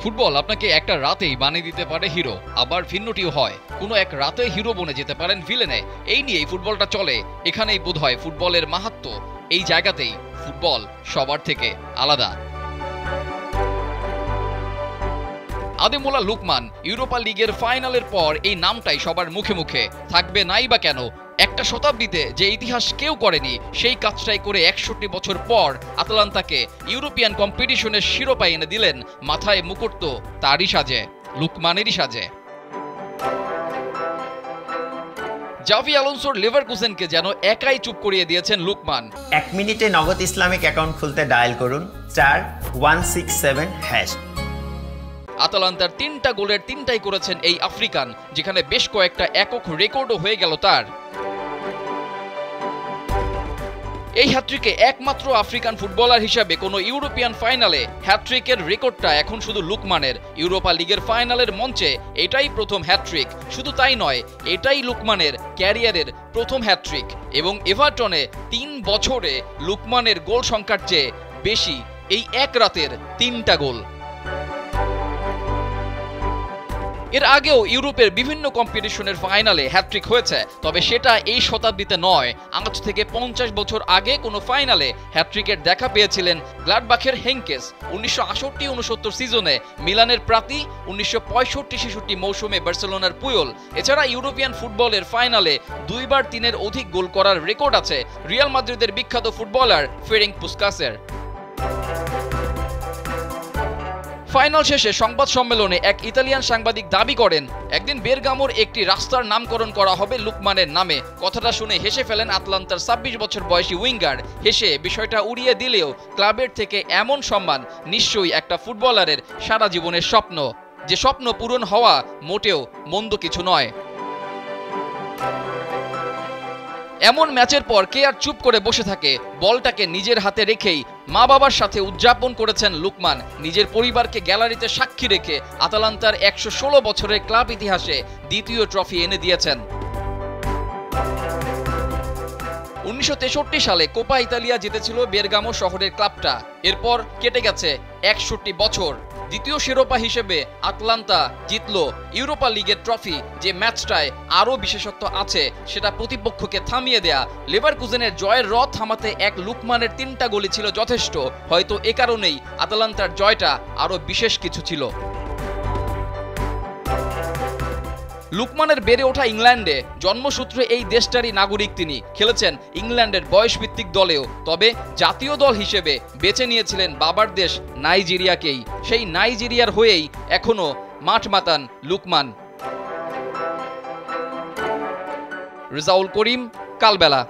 Football আপনাকে একটা রাতেই বানিয়ে দিতে পারে হিরো, আবার ভিন্নটিও হয়। কোনো এক রাতে হিরো বনে যেতে পারেন ভিলেনে। এই নিয়েই ফুটবলটা চলে। এখানেই বোধহয় ফুটবলের মাহাত্ম্য। এই জায়গাতেই ফুটবল সবার থেকে আলাদা। আদেমোলা লুকমান ইউরোপা লিগের ফাইনালের পর এই নামটাই সবার মুখে মুখে থাকবে, নাই বা কেন। একটা শতাব্দীতে যে ইতিহাস কেউ করেনি সেই কাজটাই করে ৬১ বছর পর আতালান্তাকে ইউরোপিয়ান কম্পিটিশনের শিরোপা এনে দিলেন। মাথায় মুকুট তো তারই সাজে, লুকমানেরই সাজে। জাভি আলোনসোর লেভারকুসেনকে যেন একাই চুপ করিয়ে দিয়েছেন লুকমান। ১ মিনিটে নগদ ইসলামিক অ্যাকাউন্ট খুলতে ডায়াল করুন *167#। আতালান্তার ৩টা গোলের ৩টাই করেছেন এই আফ্রিকান, যেখানে বেশ কয়েকটা একক রেকর্ডও হয়ে গেল তার। এই হ্যাট্রিকে একমাত্র আফ্রিকান ফুটবলার হিসেবে কোনো ইউরোপিয়ান ফাইনালে হ্যাট্রিকের রেকর্ডটা এখন শুধু লুকমানের। ইউরোপা লিগের ফাইনালের মঞ্চে এটাই প্রথম হ্যাট্রিক। শুধু তাই নয়, এটাই লুকমানের ক্যারিয়ারের প্রথম হ্যাট্রিক এবং এভারটনে ৩ বছরে লুকমানের গোল সংখ্যার চেয়ে বেশি এই এক রাতের ৩টা গোল। এর আগেও ইউরোপের বিভিন্ন কম্পিটিশনের ফাইনালে হ্যাট্রিক হয়েছে, তবে সেটা এই শতাব্দীতে নয়। আজ থেকে ৫০ বছর আগে কোনো ফাইনালে হ্যাট্রিকের দেখা পেয়েছিলেন গ্লাডবাখের হেঙ্কেস ১৯৬৮-৬৯ সিজনে, মিলানের প্রাতি ১৯৬৫-৬৬ মৌসুমে বার্সেলোনার পুয়োল। এছাড়া ইউরোপিয়ান ফুটবলের ফাইনালে ২ বার ৩-এর অধিক গোল করার রেকর্ড আছে রিয়াল মাদ্রিদের বিখ্যাত ফুটবলার ফেরেঙ্ক পুস্কাসের। ফাইনাল শেষে সংবাদ সম্মেলনে এক ইতালিয়ান সাংবাদিক দাবি করেন, একদিন বেরগামোর একটি রাস্তার নামকরণ করা হবে লুকমানের নামে। কথাটা শুনে হেসে ফেলেন আতলান্তার ২৬ বছর বয়সী উইঙ্গার। হেসে বিষয়টা উড়িয়ে দিলেও ক্লাবের থেকে এমন সম্মান নিশ্চয়ই একটা ফুটবলারের সারা জীবনের স্বপ্ন, যে স্বপ্ন পূরণ হওয়া মোটেও মন্দ কিছু নয়। এমন ম্যাচের পর কে আর চুপ করে বসে থাকে? বলটাকে নিজের হাতে রেখেই মা বাবার সাথে উদযাপন করেছেন লুকমান। নিজের পরিবারকে গ্যালারিতে সাক্ষী রেখে আতালান্তার ১১৬ বছরের ক্লাব ইতিহাসে দ্বিতীয় ট্রফি এনে দিয়েছেন। ১৯৬৩ সালে কোপা ইতালিয়া জিতেছিল বেরগামো শহরের ক্লাবটা। এরপর কেটে গেছে ৬১ বছর। দ্বিতীয় শিরোপা হিসেবে আতলান্তা জিতল ইউরোপা লিগের ট্রফি। যে ম্যাচটায় আরও বিশেষত্ব আছে সেটা প্রতিপক্ষকে থামিয়ে দেয়া। লেভারকুসেনের জয়ের রথ থামাতে এক লুকমানের ৩টা গোলই ছিল যথেষ্ট। হয়তো এ কারণেই আতালান্তার জয়টা আরও বিশেষ কিছু ছিল। লুকমানের বেড়ে ওঠা ইংল্যান্ডে, জন্মসূত্রে এই দেশটারই নাগরিক তিনি। খেলেছেন ইংল্যান্ডের বয়সভিত্তিক দলেও, তবে জাতীয় দল হিসেবে বেছে নিয়েছিলেন বাবার দেশ নাইজেরিয়াকেই। সেই নাইজেরিয়ার হয়েই এখনো মাঠ মাতান লুকমান। রেজাউল করিম, কালবেলা।